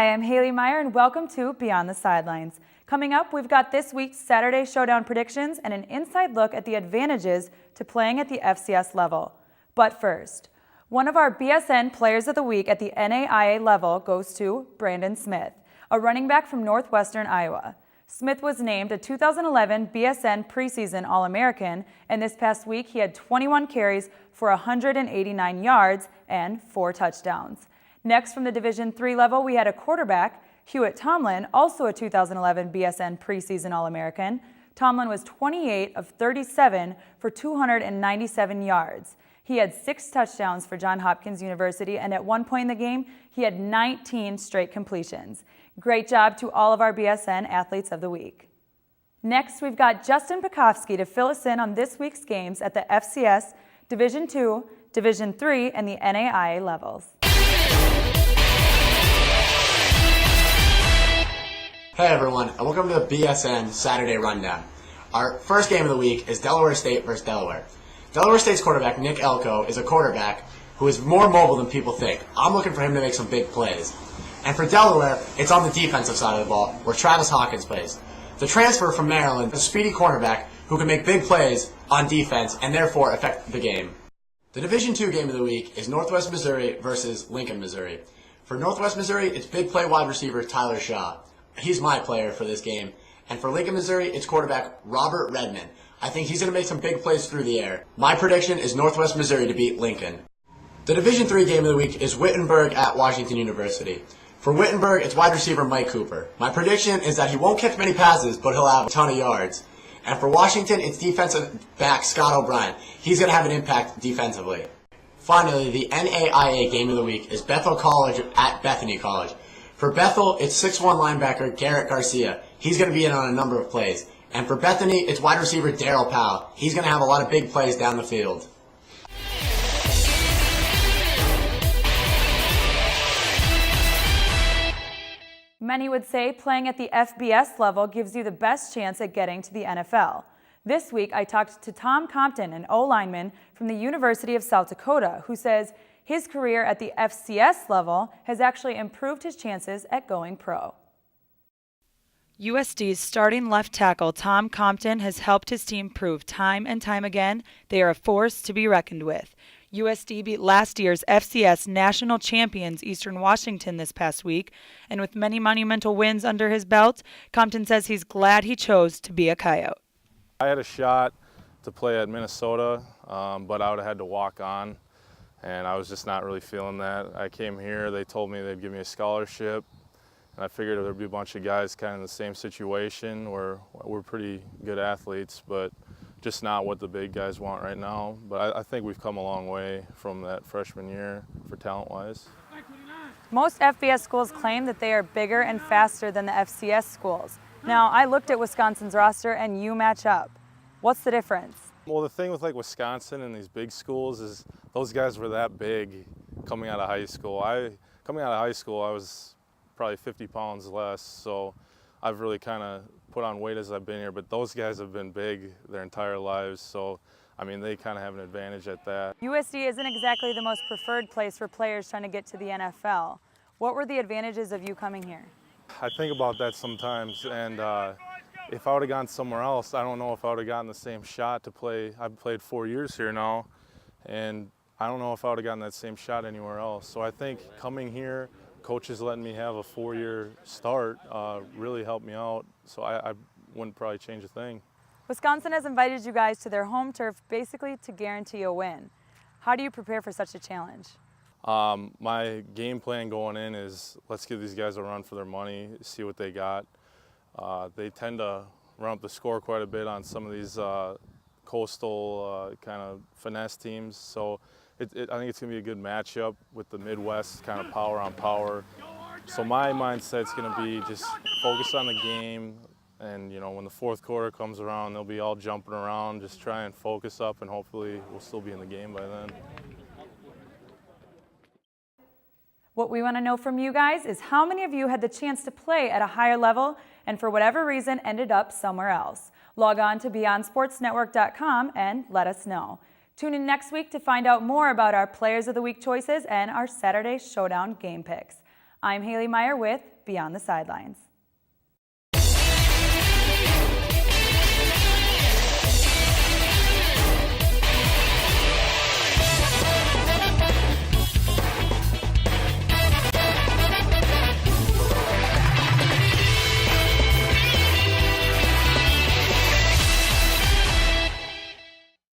Hi, I'm Haley Meyer, and welcome to Beyond the Sidelines. Coming up, we've got this week's Saturday Showdown predictions and an inside look at the advantages to playing at the FCS level. But first, one of our BSN Players of the Week at the NAIA level goes to Brandon Smith, a running back from Northwestern Iowa. Smith was named a 2011 BSN preseason All-American, and this past week he had 21 carries for 189 yards and 4 touchdowns. Next, from the Division III level, we had a quarterback, Hewitt Tomlin, also a 2011 BSN preseason All-American. Tomlin was 28 of 37 for 297 yards. He had 6 touchdowns for Johns Hopkins University, and at one point in the game, he had 19 straight completions. Great job to all of our BSN Athletes of the Week. Next, we've got Justin Pekowski to fill us in on this week's games at the FCS, Division II, Division III, and the NAIA levels. Hey everyone, and welcome to the BSN Saturday Rundown. Our first game of the week is Delaware State versus Delaware. Delaware State's quarterback, Nick Elko, is a quarterback who is more mobile than people think. I'm looking for him to make some big plays. And for Delaware, it's on the defensive side of the ball, where Travis Hawkins plays. The transfer from Maryland, a speedy cornerback who can make big plays on defense and therefore affect the game. The Division II game of the week is Northwest Missouri versus Lincoln, Missouri. For Northwest Missouri, it's big play wide receiver Tyler Shaw. He's my player for this game. And for Lincoln, Missouri, it's quarterback Robert Redmond. I think he's going to make some big plays through the air. My prediction is Northwest Missouri to beat Lincoln. The Division III game of the week is Wittenberg at Washington University. For Wittenberg, it's wide receiver Mike Cooper. My prediction is that he won't catch many passes, but he'll have a ton of yards. And for Washington, it's defensive back Scott O'Brien. He's going to have an impact defensively. Finally, the NAIA game of the week is Bethel College at Bethany College. For Bethel, it's 6'1" linebacker Garrett Garcia. He's going to be in on a number of plays. And for Bethany, it's wide receiver Darryl Powell. He's going to have a lot of big plays down the field. Many would say playing at the FBS level gives you the best chance at getting to the NFL. This week, I talked to Tom Compton, an O-lineman from the University of South Dakota, who says his career at the FCS level has actually improved his chances at going pro. USD's starting left tackle Tom Compton has helped his team prove time and time again they are a force to be reckoned with. USD beat last year's FCS national champions Eastern Washington this past week, and with many monumental wins under his belt, Compton says he's glad he chose to be a Coyote. I had a shot to play at Minnesota, but I would have had to walk on, and I was just not really feeling that. I came here, they told me they'd give me a scholarship, and I figured there'd be a bunch of guys kind of in the same situation where we're pretty good athletes, but just not what the big guys want right now. But I think we've come a long way from that freshman year for talent-wise. Most FBS schools claim that they are bigger and faster than the FCS schools. Now, I looked at Wisconsin's roster and you match up. What's the difference? Well, the thing with like Wisconsin and these big schools is those guys were that big coming out of high school. Coming out of high school, I was probably 50 pounds less, so I've really kind of put on weight as I've been here, but those guys have been big their entire lives, so I mean, they kind of have an advantage at that. USD isn't exactly the most preferred place for players trying to get to the NFL. What were the advantages of you coming here? I think about that sometimes, and if I would have gone somewhere else, I don't know if I would have gotten the same shot to play. I've played 4 years here now, and I don't know if I would have gotten that same shot anywhere else. So I think coming here, coaches letting me have a 4-year start really helped me out, so I wouldn't probably change a thing. Wisconsin has invited you guys to their home turf basically to guarantee a win. How do you prepare for such a challenge? My game plan going in is let's give these guys a run for their money, see what they got. They tend to run up the score quite a bit on some of these coastal kind of finesse teams, so I think it's going to be a good matchup with the Midwest kind of power on power. So my mindset's going to be just focus on the game, and you know, when the fourth quarter comes around, they'll be all jumping around, just try and focus up, and hopefully we'll still be in the game by then. What we want to know from you guys is how many of you had the chance to play at a higher level and for whatever reason ended up somewhere else. Log on to beyondsportsnetwork.com and let us know. Tune in next week to find out more about our Players of the Week choices and our Saturday Showdown game picks. I'm Haley Meyer with Beyond the Sidelines.